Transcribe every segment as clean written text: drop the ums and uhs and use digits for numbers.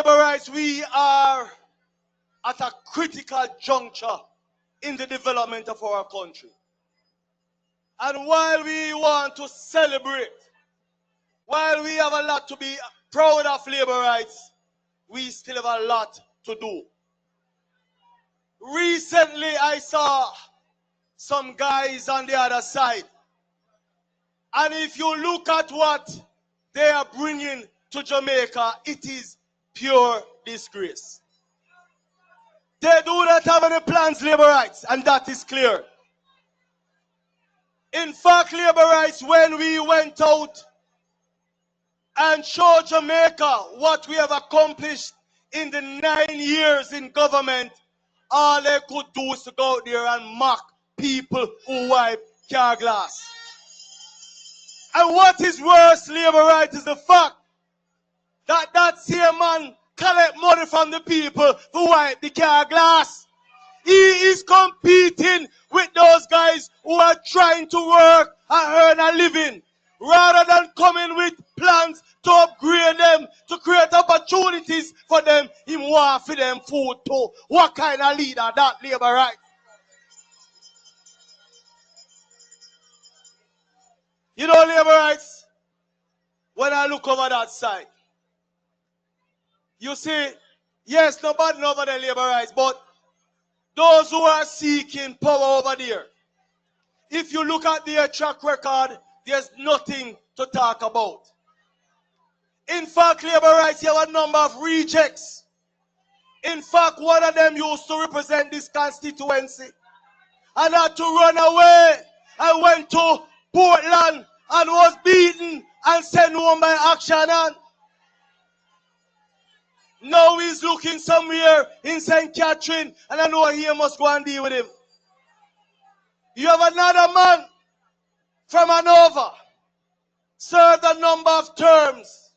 labor rights, we are at a critical juncture in the development of our country. And while we want to celebrate, while we have a lot to be proud of labor rights, we still have a lot to do. Recently, I saw some guys on the other side. And if you look at what they are bringing to Jamaica, it is pure disgrace. They do not have any plans, labor rights, and that is clear. In fact, labor rights, when we went out and showed Jamaica what we have accomplished in the 9 years in government, all they could do is to go out there and mock people who wipe car glass. And what is worse, labor rights, is the fact that that same man collect money from the people who wipe the car glass. He is competing with those guys who are trying to work and earn a living, rather than coming with plans to upgrade them, to create opportunities for them. He want for them food too. What kind of leader that, labor right? You know, labor rights, when I look over that side, you see, yes, nobody over there labor rights, but those who are seeking power over there, if you look at their track record, there's nothing to talk about. In fact, labor rights, you have a number of rejects. In fact, one of them used to represent this constituency and had to run away and went to Portland and was beaten and sent home by action. And now he's looking somewhere in St. Catherine, and I know he must go and deal with him. You have another man from Hanover, served a number of terms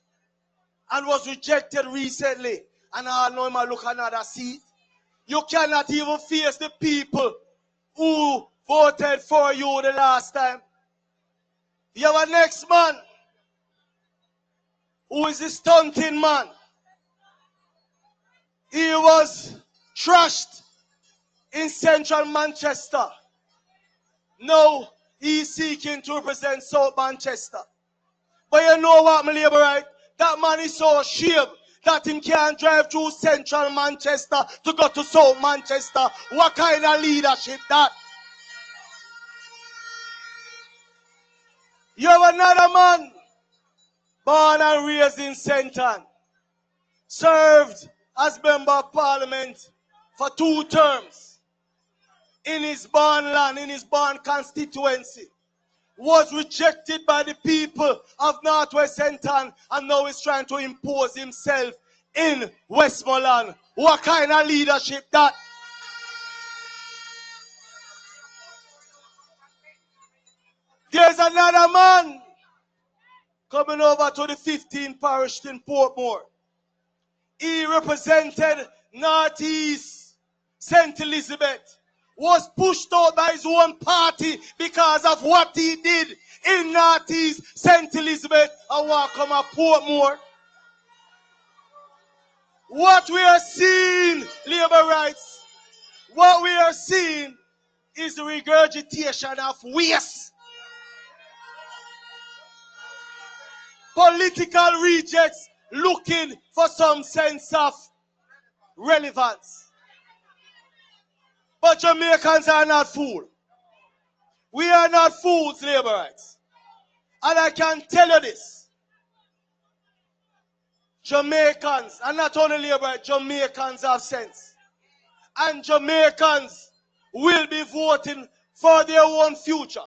and was rejected recently. And I know him look another seat. You cannot even face the people who voted for you the last time. You have a next man who is a stunting man. He was trashed in central Manchester. Now he's seeking to represent South Manchester. But you know what, my labor right? That man is so ashamed that he can't drive through central Manchester to go to South Manchester. What kind of leadership that? You have another man born and raised in St. Ann, served as member of parliament for 2 terms in his born land, in his born constituency, was rejected by the people of Northwest St. Ann, and now is trying to impose himself in Westmoreland. What kind of leadership that? There's another man coming over to the 15th parish in Portmore. He represented Northeast St. Elizabeth, was pushed out by his own party because of what he did in Northeast St. Elizabeth, and walk come to Portmore. What we are seeing, labor rights, what we are seeing is the regurgitation of waste. Political rejects looking for some sense of relevance. But Jamaicans are not fools. We are not fools, labor rights. And I can tell you this. Jamaicans, and not only labor rights, Jamaicans have sense. And Jamaicans will be voting for their own future.